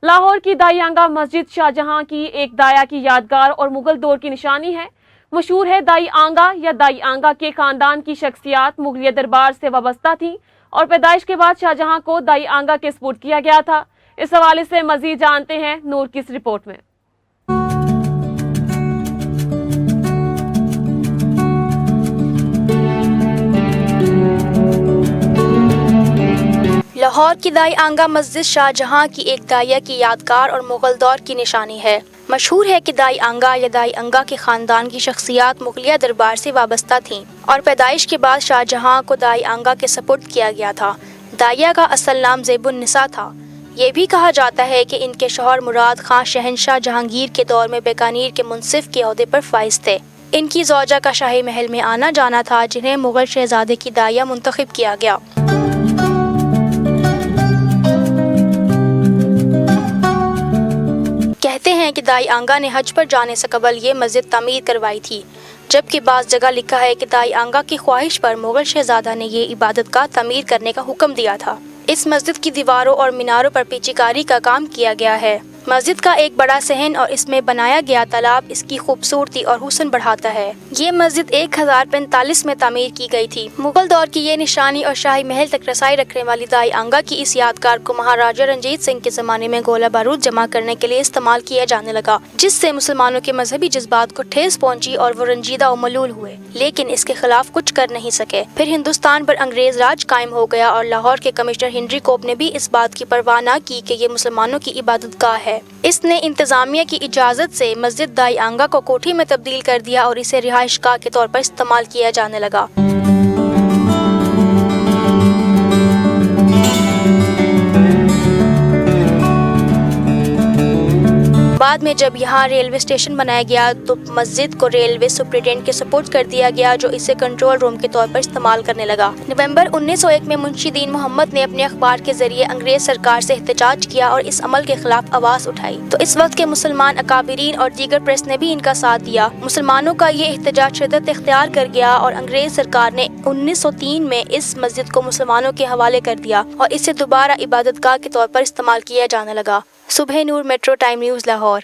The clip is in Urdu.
لاہور کی دائی آنگا مسجد شاہجہاں کی ایک دایا کی یادگار اور مغل دور کی نشانی ہے۔ مشہور ہے دائی آنگا یا دائی آنگا کے خاندان کی شخصیات مغلیہ دربار سے وابستہ تھیں اور پیدائش کے بعد شاہجہاں کو دائی آنگا کے سپرد کیا گیا تھا۔ اس حوالے سے مزید جانتے ہیں نور کی اس رپورٹ میں۔ لاہور کی دائی آنگا مسجد شاہجہاں کی ایک دائیا کی یادگار اور مغل دور کی نشانی ہے۔ مشہور ہے کہ دائی آنگا یا دائی انگا کے خاندان کی شخصیات مغلیہ دربار سے وابستہ تھیں اور پیدائش کے بعد شاہجہاں کو دائی آنگا کے سپرد کیا گیا تھا۔ دائیا کا اصل نام زیب النساء تھا۔ یہ بھی کہا جاتا ہے کہ ان کے شوہر مراد خان شہنشاہ جہانگیر کے دور میں بیکانیر کے منصف کے عہدے پر فائز تھے۔ ان کی زوجہ کا شاہی محل میں آنا جانا تھا، جنہیں مغل شہزادے کی دائیا منتخب کیا گیا۔ کہتے ہیں کہ دائی آنگا نے حج پر جانے سے قبل یہ مسجد تعمیر کروائی تھی، جبکہ بعض جگہ لکھا ہے کہ دائی آنگا کی خواہش پر مغل شہزادہ نے یہ عبادت گاہ تعمیر کرنے کا حکم دیا تھا۔ اس مسجد کی دیواروں اور میناروں پر پیچی کاری کا کام کیا گیا ہے۔ مسجد کا ایک بڑا صحن اور اس میں بنایا گیا تالاب اس کی خوبصورتی اور حسن بڑھاتا ہے۔ یہ مسجد 1045 میں تعمیر کی گئی تھی۔ مغل دور کی یہ نشانی اور شاہی محل تک رسائی رکھنے والی دائی آنگا کی اس یادگار کو مہاراجہ رنجیت سنگھ کے زمانے میں گولہ بارود جمع کرنے کے لیے استعمال کیا جانے لگا، جس سے مسلمانوں کے مذہبی جذبات کو ٹھیس پہنچی اور وہ رنجیدہ و ملول ہوئے، لیکن اس کے خلاف کچھ کر نہیں سکے۔ پھر ہندوستان پر انگریز راج قائم ہو گیا اور لاہور کے کمشنر ہنری کوپ نے بھی اس بات کی پرواہ نہ کی کہ یہ مسلمانوں کی عبادت گاہ ہے۔ اس نے انتظامیہ کی اجازت سے مسجد دائی آنگا کو کوٹھی میں تبدیل کر دیا اور اسے رہائش گاہ کے طور پر استعمال کیا جانے لگا۔ بعد میں جب یہاں ریلوے اسٹیشن بنایا گیا تو مسجد کو ریلوے سپرنٹینڈنٹ کے سپرد کر دیا گیا، جو اسے کنٹرول روم کے طور پر استعمال کرنے لگا۔ نومبر 1901 میں منشی دین محمد نے اپنے اخبار کے ذریعے انگریز سرکار سے احتجاج کیا اور اس عمل کے خلاف آواز اٹھائی، تو اس وقت کے مسلمان اکابرین اور دیگر پریس نے بھی ان کا ساتھ دیا۔ مسلمانوں کا یہ احتجاج شدت اختیار کر گیا اور انگریز سرکار نے 1903 میں اس مسجد کو مسلمانوں کے حوالے کر دیا اور اسے دوبارہ عبادت گاہ کے طور پر استعمال کیا جانے لگا۔ صبح نور میٹرو ٹائم نیوز لاہور۔